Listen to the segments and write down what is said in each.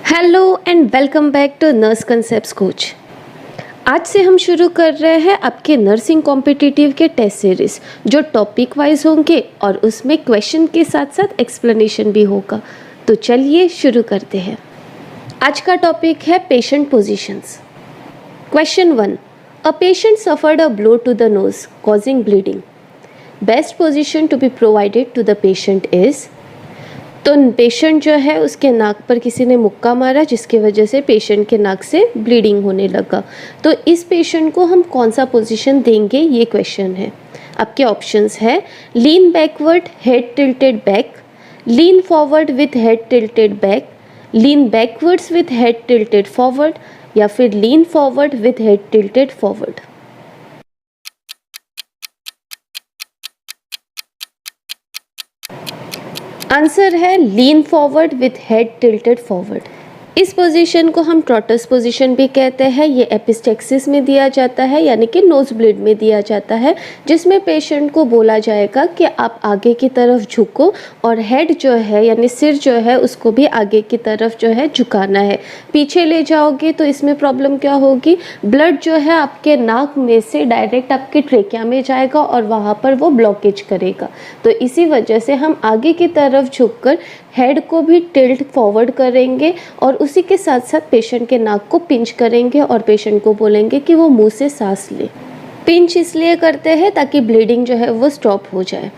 Hello and welcome back to nurse concepts coach. आज से हम शुरू कर रहे हैं आपके नर्सिंग कॉम्पिटिटिव के टेस्ट सीरीज़ जो टॉपिक वाइज होंगे और उसमें क्वेश्चन के साथ साथ एक्सप्लेनेशन भी होगा। तो चलिए शुरू करते हैं। आज का टॉपिक है patient positions. Question 1, a patient suffered a blow to the nose causing bleeding. Best position to be provided to the patient is. तो पेशेंट जो है उसके नाक पर किसी ने मुक्का मारा जिसकी वजह से पेशेंट के नाक से ब्लीडिंग होने लगा। तो इस पेशेंट को हम कौन सा पोजीशन देंगे, ये क्वेश्चन है। आपके ऑप्शंस है lean backward head tilted back, lean forward with head tilted back, lean backwards with head tilted forward या फिर lean forward with head tilted forward. Answer है lean forward with head tilted forward. इस position को हम ट्रॉटस position भी कहते हैं। ये एपिस्टेक्सिस में दिया जाता है यानी कि नोज ब्लीड में दिया जाता है, जिसमें पेशेंट को बोला जाएगा कि आप आगे की तरफ झुको और हेड जो है यानी सिर जो है उसको भी आगे की तरफ जो है झुकाना है। पीछे ले जाओगे तो इसमें प्रॉब्लम क्या होगी, ब्लड जो है आपके नाक में से डायरेक्ट आपके ट्रेकिया में जाएगा और वहाँ पर वो ब्लॉकेज करेगा। तो इसी वजह से हम आगे की तरफ झुककर हेड को भी टिल्ट फॉरवर्ड करेंगे और उसी के साथ साथ पेशेंट के नाक को पिंच करेंगे और पेशेंट को बोलेंगे कि वो मुंह से सांस ले। पिंच इसलिए करते हैं ताकि ब्लीडिंग जो है वो स्टॉप हो जाए।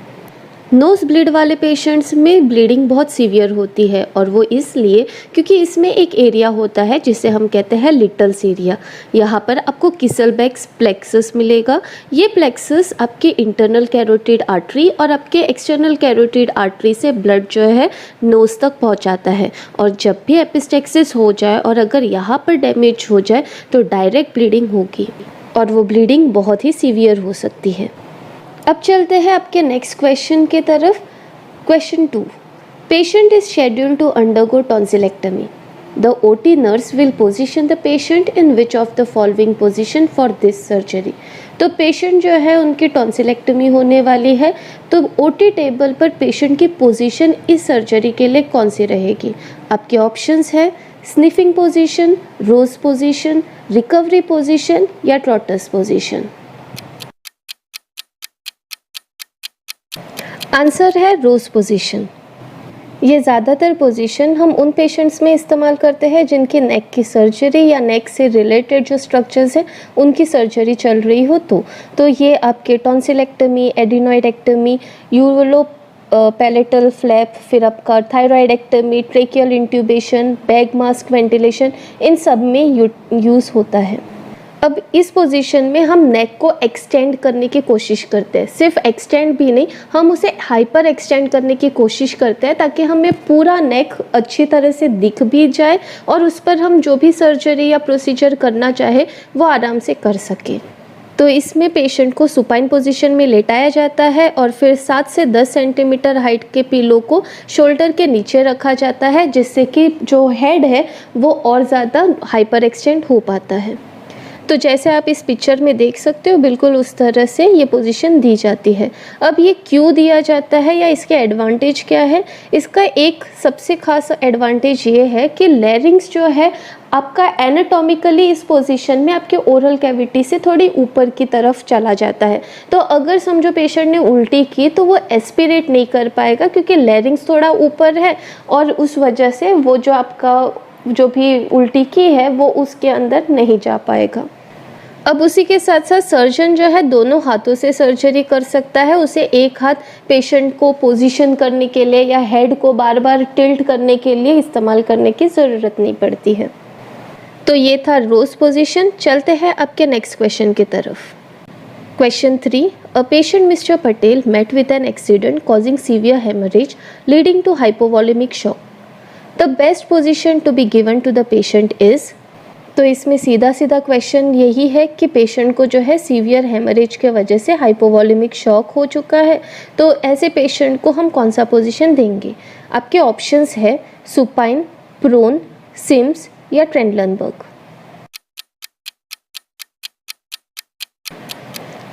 नोज ब्लीड वाले पेशेंट्स में ब्लीडिंग बहुत सीवियर होती है और वो इसलिए क्योंकि इसमें एक एरिया होता है जिसे हम कहते हैं लिटल्स एरिया। यहाँ पर आपको किसलबैक्स प्लेक्सस मिलेगा। ये प्लेक्सस आपके इंटरनल कैरोटिड आर्टरी और आपके एक्सटर्नल कैरोटिड आर्टरी से ब्लड जो है नोज तक पहुँचाता है। और जब भी एपिस्टेक्सिस हो जाए और अगर यहाँ पर डैमेज हो जाए तो डायरेक्ट ब्लीडिंग होगी और वो ब्लीडिंग बहुत ही सीवियर हो सकती है। अब चलते हैं आपके नेक्स्ट क्वेश्चन की तरफ। Question 2, patient is scheduled to undergo tonsillectomy. The OT nurse will position the patient in which of the following position for this surgery. तो पेशेंट जो है उनकी टॉन्सिलेक्टमी होने वाली है, तो ओटी टेबल पर पेशेंट की पोजीशन इस सर्जरी के लिए कौन सी रहेगी। आपके ऑप्शंस है sniffing position, Rose position, recovery position या ट्रॉटस पोजीशन। आंसर है रोज पोजीशन। ये ज़्यादातर पोजीशन हम उन पेशेंट्स में इस्तेमाल करते हैं जिनकी नेक की सर्जरी या नेक से रिलेटेड जो स्ट्रक्चर्स हैं उनकी सर्जरी चल रही हो। तो ये आपके tonsillectomy, adenoidectomy, uvulo palatal flap, फिर आपका thyroidectomy, tracheal intubation, bag mask ventilation, इन सब में यूज़ होता है। अब इस पोजीशन में हम नेक को एक्सटेंड करने की कोशिश करते हैं। सिर्फ एक्सटेंड भी नहीं, हम उसे हाइपर एक्सटेंड करने की कोशिश करते हैं ताकि हमें पूरा नेक अच्छी तरह से दिख भी जाए और उस पर हम जो भी सर्जरी या प्रोसीजर करना चाहे वो आराम से कर सके। तो इसमें पेशेंट को सुपाइन पोजीशन में लेटाया जाता है और फिर 7 से 10 सेंटीमीटर हाइट के पिलो को शोल्डर के नीचे रखा जाता है, जिससे कि जो हेड है वो और ज़्यादा हाइपर एक्सटेंड हो पाता है। तो जैसे आप इस पिक्चर में देख सकते हो बिल्कुल उस तरह से ये पोजीशन दी जाती है। अब ये क्यों दिया जाता है या इसके एडवांटेज क्या है, इसका एक सबसे खास एडवांटेज ये है कि लैरिंग्स जो है आपका एनाटॉमिकली इस पोजीशन में आपके ओरल कैविटी से थोड़ी ऊपर की तरफ चला जाता है। तो अगर समझो पेशेंट ने उल्टी की तो वो एस्पिरेट नहीं कर पाएगा क्योंकि लैरिंग्स थोड़ा ऊपर है और उस वजह से वो जो आपका जो भी उल्टी की है वो उसके अंदर नहीं जा पाएगा। अब उसी के साथ साथ सर्जन जो है दोनों हाथों से सर्जरी कर सकता है। उसे एक हाथ पेशेंट को पोजीशन करने के लिए या हेड को बार बार टिल्ट करने के लिए इस्तेमाल करने की ज़रूरत नहीं पड़ती है। तो ये था रोज पोजीशन। चलते हैं आपके नेक्स्ट क्वेश्चन की तरफ। Question 3, a patient mister Patel met with an accident causing severe haemorrhage leading to hypovolaemic shock. The best position to be given to the patient is. तो इसमें सीधा सीधा क्वेश्चन यही है कि पेशेंट को जो है सीवियर हेमरेज के वजह से हाइपोवॉलेमिक शॉक हो चुका है, तो ऐसे पेशेंट को हम कौन सा पोजीशन देंगे। आपके ऑप्शंस है सुपाइन, प्रोन, सिम्स या ट्रेंडलनबर्ग।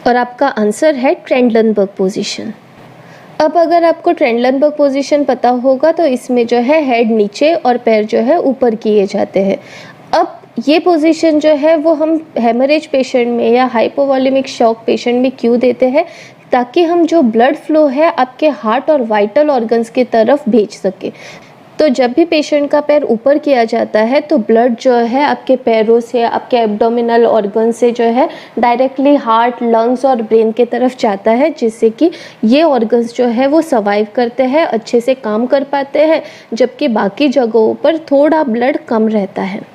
और आपका आंसर है ट्रेंडलनबर्ग पोजीशन। अब अगर आपको ट्रेंडलनबर्ग पोजीशन पता होगा तो इसमें जो है हेड नीचे और पैर जो है ऊपर किए जाते हैं। अब ये पोजीशन जो है वो हम हेमरेज पेशेंट में या हाइपोवॉल्यूमिक शॉक पेशेंट में क्यों देते हैं, ताकि हम जो ब्लड फ्लो है आपके हार्ट और वाइटल ऑर्गन्स की तरफ भेज सके। तो जब भी पेशेंट का पैर ऊपर किया जाता है तो ब्लड जो है आपके पैरों से, आपके एब्डोमिनल ऑर्गन से जो है डायरेक्टली हार्ट, लंग्स और ब्रेन के तरफ जाता है, जिससे कि ये ऑर्गन्स जो है वो सर्वाइव करते हैं, अच्छे से काम कर पाते हैं, जबकि बाकी जगहों पर थोड़ा ब्लड कम रहता है।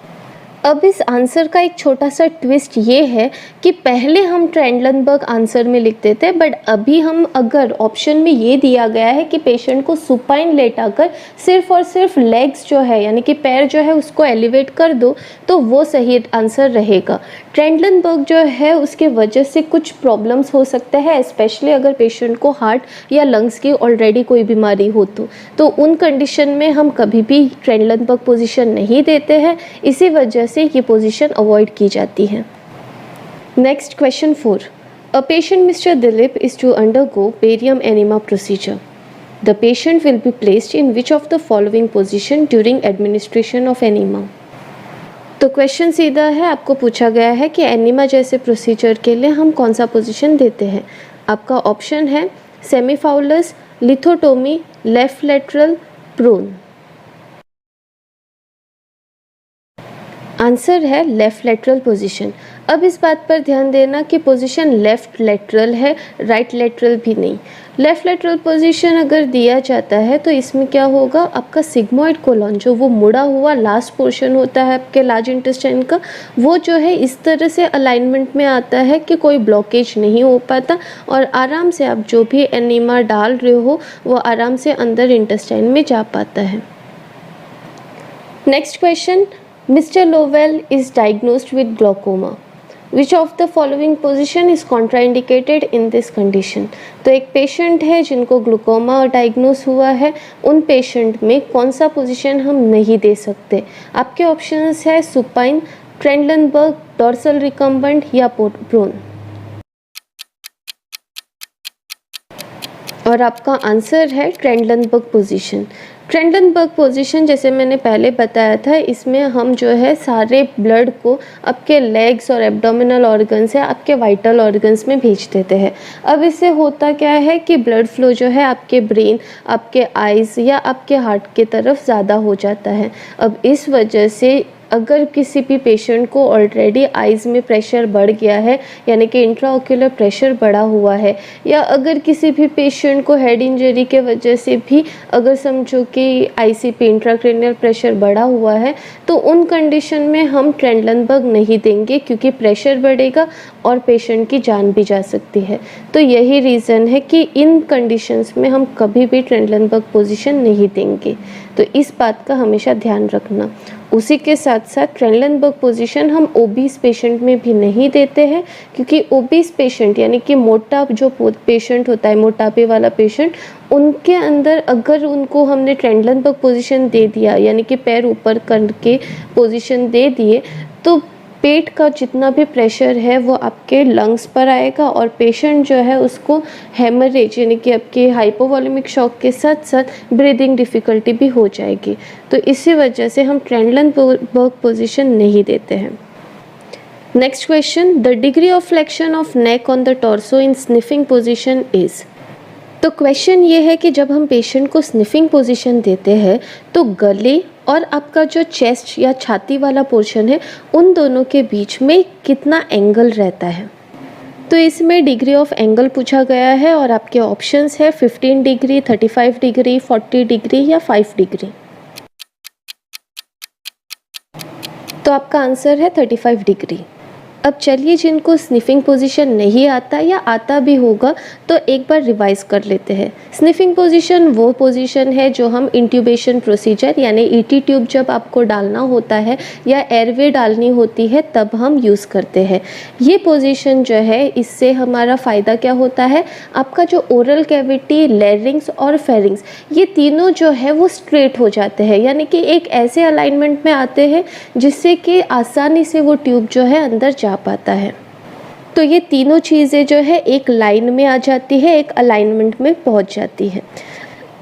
अब इस आंसर का एक छोटा सा ट्विस्ट ये है कि पहले हम ट्रेंडलनबर्ग आंसर में लिखते थे, बट अभी हम अगर ऑप्शन में ये दिया गया है कि पेशेंट को सुपाइन लेटाकर सिर्फ और सिर्फ लेग्स जो है यानी कि पैर जो है उसको एलिवेट कर दो, तो वो सही आंसर रहेगा। ट्रेंडलनबर्ग जो है उसके वजह से कुछ प्रॉब्लम्स हो सकते हैं, स्पेशली अगर पेशेंट को हार्ट या लंग्स की ऑलरेडी कोई बीमारी हो तो उन कंडीशन में हम कभी भी ट्रेंडलनबर्ग पोजीशन नहीं देते हैं, इसी वजह से ये पोजीशन अवॉइड की जाती है। Next question 4, a patient mister Dilip is to undergo barium enema procedure. The patient will be placed in which of the following position during administration of enema. तो क्वेश्चन सीधा है, आपको पूछा गया है कि एनिमा जैसे प्रोसीजर के लिए हम कौन सा पोजीशन देते हैं। आपका ऑप्शन है semi Fowler's, lithotomy, left lateral, prone. Answer है लेफ़्ट लेटरल पोजीशन। अब इस बात पर ध्यान देना कि पोजीशन लेफ़्ट लेटरल है, राइट लेटरल भी नहीं। लेफ़्ट लेटरल पोजीशन अगर दिया जाता है तो इसमें क्या होगा, आपका सिग्मोइड कोलन जो वो मुड़ा हुआ लास्ट पोर्शन होता है आपके लार्ज इंटेस्टाइन का, वो जो है इस तरह से अलाइनमेंट में आता है कि कोई ब्लॉकेज नहीं हो पाता और आराम से आप जो भी एनिमा डाल रहे हो वो आराम से अंदर इंटेस्टाइन में जा पाता है। Next question, Mr. Lowell is diagnosed with glaucoma. Which of the following position is contraindicated in this condition? तो एक पेशेंट है जिनको ग्लूकोमा डायग्नोस हुआ है, उन पेशेंट में कौन सा पोजीशन हम नहीं दे सकते। आपके ऑप्शंस है सुपाइन, ट्रेंडलनबर्ग, डॉर्सल रिकम्बेंट या प्रोन। और आपका आंसर है ट्रेंडलनबर्ग पोजीशन। ट्रेंडलनबर्ग पोजीशन जैसे मैंने पहले बताया था, इसमें हम जो है सारे ब्लड को आपके लेग्स और एब्डोमिनल ऑर्गन से आपके वाइटल ऑर्गन्स में भेज देते हैं। अब इससे होता क्या है कि ब्लड फ्लो जो है आपके ब्रेन, आपके आइज़ या आपके हार्ट की तरफ ज़्यादा हो जाता है। अब इस वजह से अगर किसी भी पेशेंट को ऑलरेडी आइज़ में प्रेशर बढ़ गया है यानी कि इंट्राओक्यूलर प्रेशर बढ़ा हुआ है, या अगर किसी भी पेशेंट को हेड इंजरी के वजह से भी अगर समझो कि आईसीपी इंट्राक्रेनियल प्रेशर बढ़ा हुआ है, तो उन कंडीशन में हम ट्रेंडलनबर्ग नहीं देंगे क्योंकि प्रेशर बढ़ेगा और पेशेंट की जान भी जा सकती है। तो यही रीज़न है कि इन कंडीशंस में हम कभी भी ट्रेंडलनबर्ग पोजीशन नहीं देंगे, तो इस बात का हमेशा ध्यान रखना। उसी के साथ साथ ट्रेंडलनबर्ग पोजीशन हम ओबीस पेशेंट में भी नहीं देते हैं, क्योंकि ओबीस पेशेंट यानी कि मोटा जो पेशेंट होता है, मोटापे वाला पेशेंट, उनके अंदर अगर उनको हमने ट्रेंडलनबर्ग पोजीशन दे दिया यानी कि पैर ऊपर करके पोजीशन दे दिए, तो पेट का जितना भी प्रेशर है वो आपके लंग्स पर आएगा और पेशेंट जो है उसको हेमरेज यानी कि आपके हाइपोवॉल्यूमिक शॉक के साथ साथ ब्रीदिंग डिफ़िकल्टी भी हो जाएगी। तो इसी वजह से हम ट्रेंडलनबर्ग पोजीशन नहीं देते हैं। Next question, the degree of flexion of neck on the torso in sniffing position is. तो क्वेश्चन ये है कि जब हम पेशेंट को स्निफिंग पोजीशन देते हैं तो गले और आपका जो चेस्ट या छाती वाला पोर्शन है उन दोनों के बीच में कितना एंगल रहता है। तो इसमें डिग्री ऑफ एंगल पूछा गया है और आपके ऑप्शंस है 15 डिग्री, 35 डिग्री, 40 डिग्री या 5 डिग्री। तो आपका आंसर है 35 डिग्री। अब चलिए जिनको स्निफिंग पोजीशन नहीं आता या आता भी होगा तो एक बार रिवाइज कर लेते हैं। स्निफिंग पोजीशन वो पोजीशन है जो हम इंट्यूबेशन प्रोसीजर यानी ईटी ट्यूब जब आपको डालना होता है या एयरवे डालनी होती है तब हम यूज़ करते हैं। ये पोजीशन जो है इससे हमारा फ़ायदा क्या होता है, आपका जो ओरल कैविटी, लैरिंग्स और फेरिंग्स ये तीनों जो है वो स्ट्रेट हो जाते हैं, यानी कि एक ऐसे अलाइनमेंट में आते हैं जिससे कि आसानी से वो ट्यूब जो है अंदर जा पाता है। तो ये तीनों चीज़ें जो है एक लाइन में आ जाती है, एक अलाइनमेंट में पहुंच जाती है।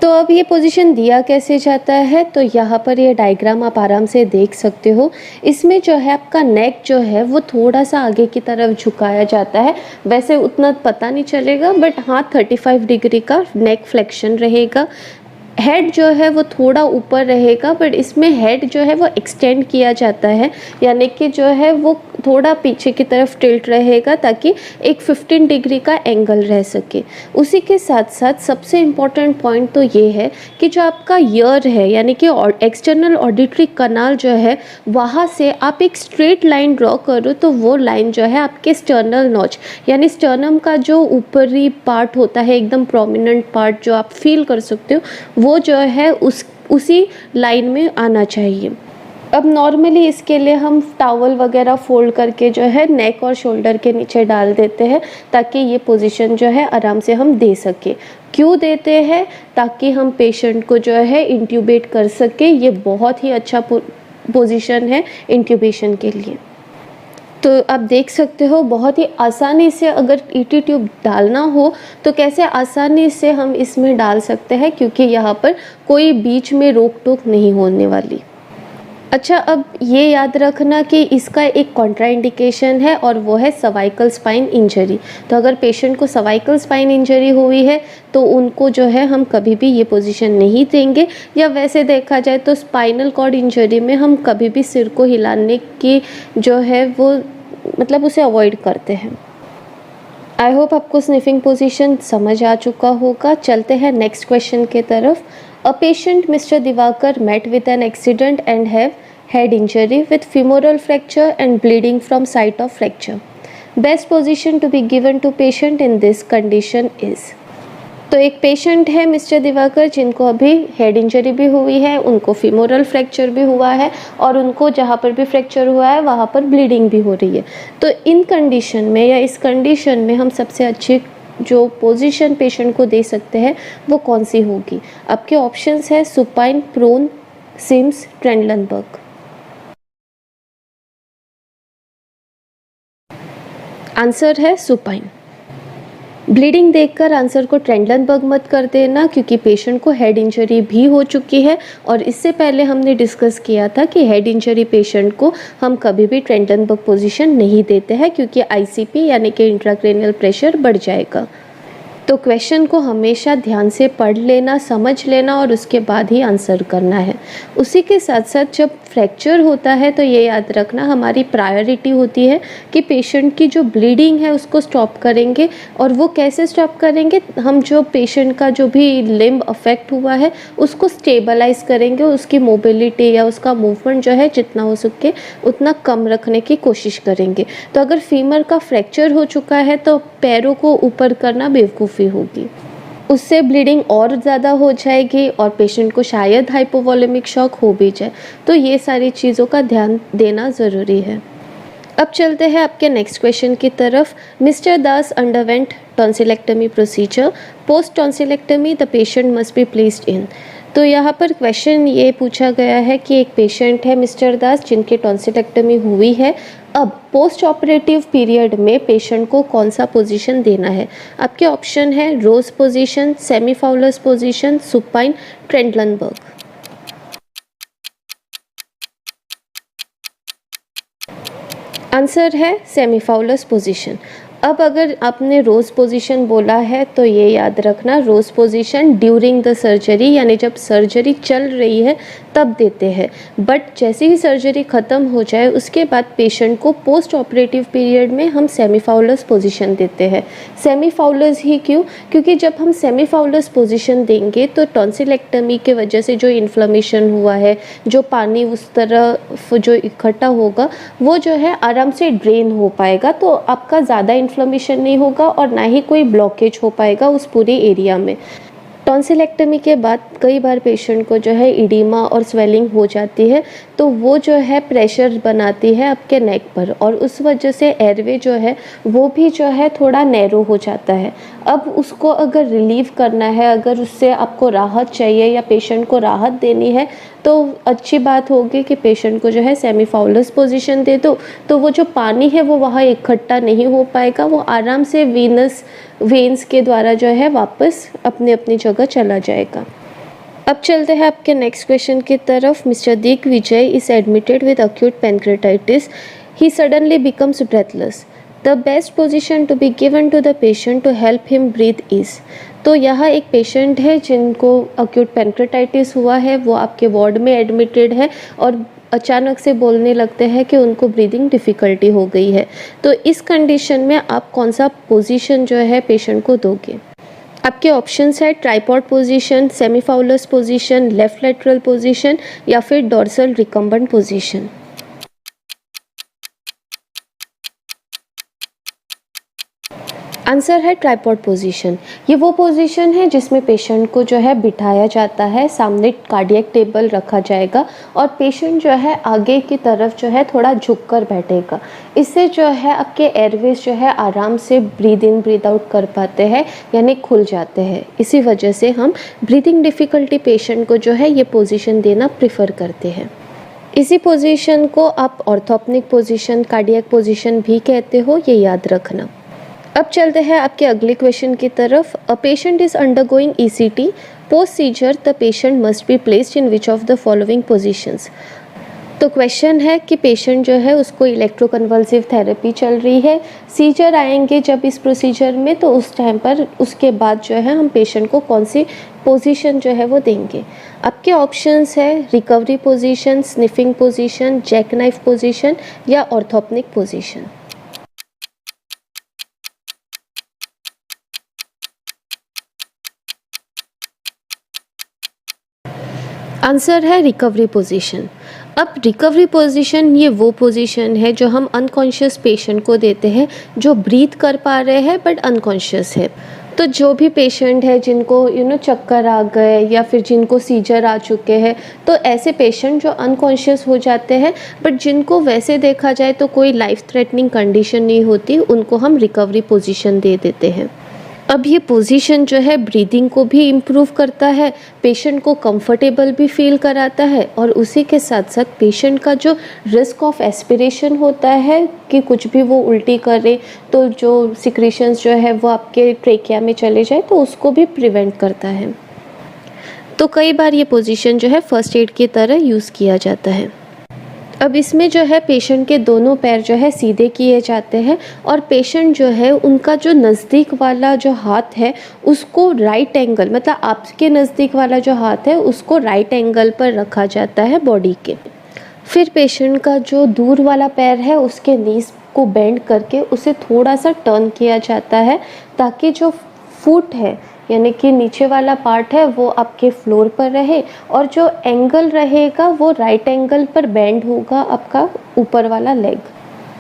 तो अब ये पोजीशन दिया कैसे जाता है, तो यहाँ पर ये डायग्राम आप आराम से देख सकते हो। इसमें जो है आपका नेक जो है वो थोड़ा सा आगे की तरफ झुकाया जाता है। वैसे उतना पता नहीं चलेगा, बट हाँ 35 डिग्री का नेक फ्लेक्शन रहेगा। हेड जो है वो थोड़ा ऊपर रहेगा, बट इसमें हेड जो है वो एक्सटेंड किया जाता है, यानी कि जो है वो थोड़ा पीछे की तरफ टिल्ट रहेगा ताकि एक 15 डिग्री का एंगल रह सके। उसी के साथ साथ सबसे इम्पॉर्टेंट पॉइंट तो ये है कि जो आपका ईयर है, यानी कि एक्सटर्नल ऑडिटरी कनाल जो है, वहाँ से आप एक स्ट्रेट लाइन ड्रॉ करो तो वो लाइन जो है आपके स्टर्नल नॉच, यानी स्टर्नम का जो ऊपरी पार्ट होता है, एकदम प्रोमिनेंट पार्ट जो आप फील कर सकते हो, वो जो है उसी लाइन में आना चाहिए। अब नॉर्मली इसके लिए हम टॉवल वगैरह फोल्ड करके जो है नेक और शोल्डर के नीचे डाल देते हैं ताकि ये पोजीशन जो है आराम से हम दे सके। क्यों देते हैं? ताकि हम पेशेंट को जो है इंट्यूबेट कर सके। ये बहुत ही अच्छा पोजीशन है इंट्यूबेशन के लिए। तो आप देख सकते हो बहुत ही आसानी से अगर ईटी ट्यूब डालना हो तो कैसे आसानी से हम इसमें डाल सकते हैं, क्योंकि यहाँ पर कोई बीच में रोक टोक नहीं होने वाली। अच्छा, अब ये याद रखना कि इसका एक कॉन्ट्राइंडिकेशन है और वो है सर्वाइकल स्पाइन इंजरी। तो अगर पेशेंट को सर्वाइकल स्पाइन इंजरी हुई है तो उनको जो है हम कभी भी ये पोजीशन नहीं देंगे, या वैसे देखा जाए तो स्पाइनल कॉर्ड इंजरी में हम कभी भी सिर को हिलाने की जो है वो मतलब उसे अवॉइड करते हैं। आई होप आपको स्निफिंग पोजीशन समझ आ चुका होगा। चलते हैं नेक्स्ट क्वेश्चन के तरफ। A patient, Mr. Divakar, met with an accident and have head injury with femoral fracture and bleeding from site of fracture. Best position to be given to patient in this condition is। तो एक patient है mister Diwakar जिनको अभी head injury भी हुई है, उनको femoral fracture भी हुआ है और उनको जहाँ पर भी फ्रैक्चर हुआ है वहाँ पर ब्लीडिंग भी हो रही है। तो इन कंडीशन में या इस कंडीशन में हम सबसे अच्छी जो पोजीशन पेशेंट को दे सकते हैं वो कौन सी होगी? आपके ऑप्शंस है supine, prone, CIMS, Trendelenburg. Answer है सुपाइन। ब्लीडिंग देखकर आंसर को ट्रेंडलनबर्ग मत कर देना, क्योंकि पेशेंट को हेड इंजरी भी हो चुकी है और इससे पहले हमने डिस्कस किया था कि हेड इंजरी पेशेंट को हम कभी भी ट्रेंडलनबर्ग पोजीशन नहीं देते हैं, क्योंकि आईसीपी यानी कि इंट्राक्रेनियल प्रेशर बढ़ जाएगा। तो क्वेश्चन को हमेशा ध्यान से पढ़ लेना, समझ लेना और उसके बाद ही आंसर करना है। उसी के साथ साथ जब फ्रैक्चर होता है तो ये याद रखना हमारी प्रायोरिटी होती है कि पेशेंट की जो ब्लीडिंग है उसको स्टॉप करेंगे। और वो कैसे स्टॉप करेंगे? हम जो पेशेंट का जो भी लिम्ब अफेक्ट हुआ है उसको स्टेबलाइज करेंगे, उसकी मोबिलिटी या उसका मूवमेंट जो है जितना हो सके उतना कम रखने की कोशिश करेंगे। तो अगर फीमर का फ्रैक्चर हो चुका है तो पैरों को ऊपर करना बेवकूफ़ी होगी, उससे ब्लीडिंग और ज़्यादा हो जाएगी और पेशेंट को शायद हाइपोवॉलेमिक शॉक हो भी जाए। तो ये सारी चीज़ों का ध्यान देना ज़रूरी है। अब चलते हैं आपके नेक्स्ट क्वेश्चन की तरफ। Mister Das underwent tonsillectomy procedure. Post tonsillectomy the patient must be placed इन। तो यहाँ पर क्वेश्चन ये पूछा गया है कि एक पेशेंट है मिस्टर दास जिनकी टॉन्सिलेक्टमी हुई है। अब पोस्ट ऑपरेटिव पीरियड में पेशेंट को कौन सा पोजीशन देना है? आपके ऑप्शन है रोज position, semi Fowler's position, supine, Trendelenburg. Answer है सेमीफाउलस पोजीशन। अब अगर आपने रोज़ पोजीशन बोला है तो ये याद रखना रोज़ पोजीशन ड्यूरिंग द सर्जरी, यानी जब सर्जरी चल रही है तब देते हैं। बट जैसे ही सर्जरी ख़त्म हो जाए उसके बाद पेशेंट को पोस्ट ऑपरेटिव पीरियड में हम सेमीफाउलस पोजीशन देते हैं। सेमीफाउलस ही क्यों? क्योंकि जब हम सेमीफाउलस पोजीशन देंगे तो टॉन्सिलेक्टमी के वजह से जो इन्फ्लेमेशन हुआ है, जो पानी उस तरफ जो इकट्ठा होगा वो जो है आराम से ड्रेन हो पाएगा। तो आपका ज़्यादा इन्फ्लेमेशन नहीं होगा और ना ही कोई ब्लॉकेज हो पाएगा उस पूरे एरिया में। टॉन्सिलेक्टमी के बाद कई बार पेशेंट को जो है इडीमा और स्वेलिंग हो जाती है, तो वो जो है प्रेशर बनाती है आपके नेक पर और उस वजह से एयरवे जो है वो भी जो है थोड़ा नैरो हो जाता है। अब उसको अगर रिलीव करना है, अगर उससे आपको राहत चाहिए या पेशेंट को राहत देनी है तो अच्छी बात होगी कि पेशेंट को जो है सेमीफाउलस पोजीशन दे दो, तो वो जो पानी है वो वहाँ इकट्ठा नहीं हो पाएगा, वो आराम से वेन्स के द्वारा जो है वापस अपनी अपनी जगह चला जाएगा। अब चलते हैं आपके नेक्स्ट क्वेश्चन की तरफ। Mister Digvijay is admitted with acute pancreatitis, he suddenly becomes breathless, the best position to be given to the patient to help him breathe is. तो यहाँ एक पेशेंट है जिनको अक्यूट पैनक्रेटाइटिस हुआ है, वो आपके वार्ड में एडमिटेड है और अचानक से बोलने लगते हैं कि उनको ब्रीदिंग डिफ़िकल्टी हो गई है। तो इस कंडीशन में आप कौन सा पोजीशन जो है पेशेंट को दोगे? आपके ऑप्शंस है tripod position, semi Fowler's position, left lateral position या फिर डोर्सल रिकम्बेंट पोजीशन। आंसर है ट्राइपॉड पोजीशन। ये वो पोजीशन है जिसमें पेशेंट को जो है बिठाया जाता है, सामने कार्डियक टेबल रखा जाएगा और पेशेंट जो है आगे की तरफ जो है थोड़ा झुककर बैठेगा। इससे जो है आपके एयरवेज जो है आराम से ब्रीद इन ब्रीद आउट कर पाते हैं, यानी खुल जाते हैं। इसी वजह से हम ब्रीदिंग डिफ़िकल्टी पेशेंट को जो है ये पोजीशन देना प्रेफर करते हैं। इसी पोजीशन को आप ऑर्थोप्निक पोजीशन, कार्डियक पोजीशन भी कहते हो, ये याद रखना। अब चलते हैं आपके अगले क्वेश्चन की तरफ। A patient is undergoing ECT, post seizure the patient must be placed in which of the following positions. तो क्वेश्चन है कि पेशेंट जो है उसको इलेक्ट्रोकन्वल्सिव थेरेपी चल रही है, सीजर आएंगे जब इस प्रोसीजर में, तो उस टाइम पर उसके बाद जो है हम पेशेंट को कौन सी पोजीशन जो है वो देंगे। आपके ऑप्शंस है recovery position, sniffing position, jack knife position या ऑर्थोप्निक पोजीशन। आंसर है रिकवरी पोजीशन। अब रिकवरी पोजीशन ये वो पोजीशन है जो हम अनकॉन्शियस पेशेंट को देते हैं, जो ब्रीथ कर पा रहे हैं बट अनकॉन्शियस है। तो जो भी पेशेंट है जिनको चक्कर आ गए या फिर जिनको सीजर आ चुके हैं, तो ऐसे पेशेंट जो अनकॉन्शियस हो जाते हैं बट जिनको वैसे देखा जाए तो कोई लाइफ थ्रेटनिंग कंडीशन नहीं होती, उनको हम रिकवरी पोजीशन दे देते हैं। अब ये पोजीशन जो है ब्रीदिंग को भी इम्प्रूव करता है, पेशेंट को कंफर्टेबल भी फील कराता है और उसी के साथ साथ पेशेंट का जो रिस्क ऑफ एस्पिरेशन होता है कि कुछ भी वो उल्टी करे तो जो सिक्रीशंस जो है वो आपके ट्रेकिया में चले जाए, तो उसको भी प्रिवेंट करता है। तो कई बार ये पोजीशन जो है फर्स्ट एड की तरह यूज़ किया जाता है। अब इसमें जो है पेशेंट के दोनों पैर जो है सीधे किए जाते हैं और पेशेंट जो है उनका जो नज़दीक वाला जो हाथ है उसको राइट एंगल, मतलब आपके नज़दीक वाला जो हाथ है उसको राइट एंगल पर रखा जाता है बॉडी के। फिर पेशेंट का जो दूर वाला पैर है उसके नीज को बेंड करके उसे थोड़ा सा टर्न किया जाता है, ताकि जो फुट है यानी कि नीचे वाला पार्ट है वो आपके फ्लोर पर रहे और जो एंगल रहेगा वो राइट एंगल पर बेंड होगा आपका ऊपर वाला लेग।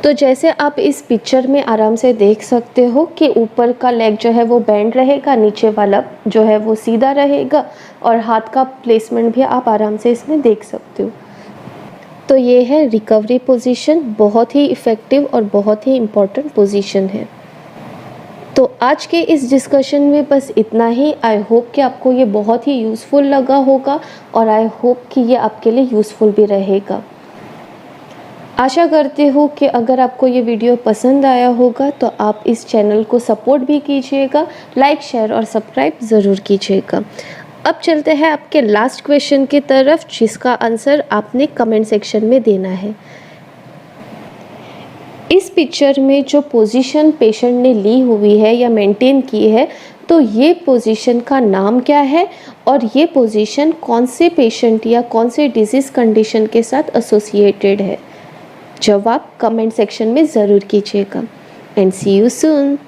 तो जैसे आप इस पिक्चर में आराम से देख सकते हो कि ऊपर का लेग जो है वो बेंड रहेगा, नीचे वाला जो है वो सीधा रहेगा और हाथ का प्लेसमेंट भी आप आराम से इसमें देख सकते हो। तो ये है रिकवरी पोजीशन, बहुत ही इफ़ेक्टिव और बहुत ही इम्पॉर्टेंट पोजीशन है। तो आज के इस डिस्कशन में बस इतना ही। आई होप कि आपको ये बहुत ही यूज़फुल लगा होगा और आई होप कि ये आपके लिए यूज़फुल भी रहेगा। आशा करती हूँ कि अगर आपको ये वीडियो पसंद आया होगा तो आप इस चैनल को सपोर्ट भी कीजिएगा, लाइक शेयर और सब्सक्राइब ज़रूर कीजिएगा। अब चलते हैं आपके लास्ट क्वेश्चन की तरफ, जिसका आंसर आपने कमेंट सेक्शन में देना है। इस पिक्चर में जो पोजीशन पेशेंट ने ली हुई है या मेंटेन की है, तो ये पोजीशन का नाम क्या है और ये पोजीशन कौन से पेशेंट या कौन से डिजीज़ कंडीशन के साथ एसोसिएटेड है? जवाब कमेंट सेक्शन में ज़रूर कीजिएगा। And see you soon.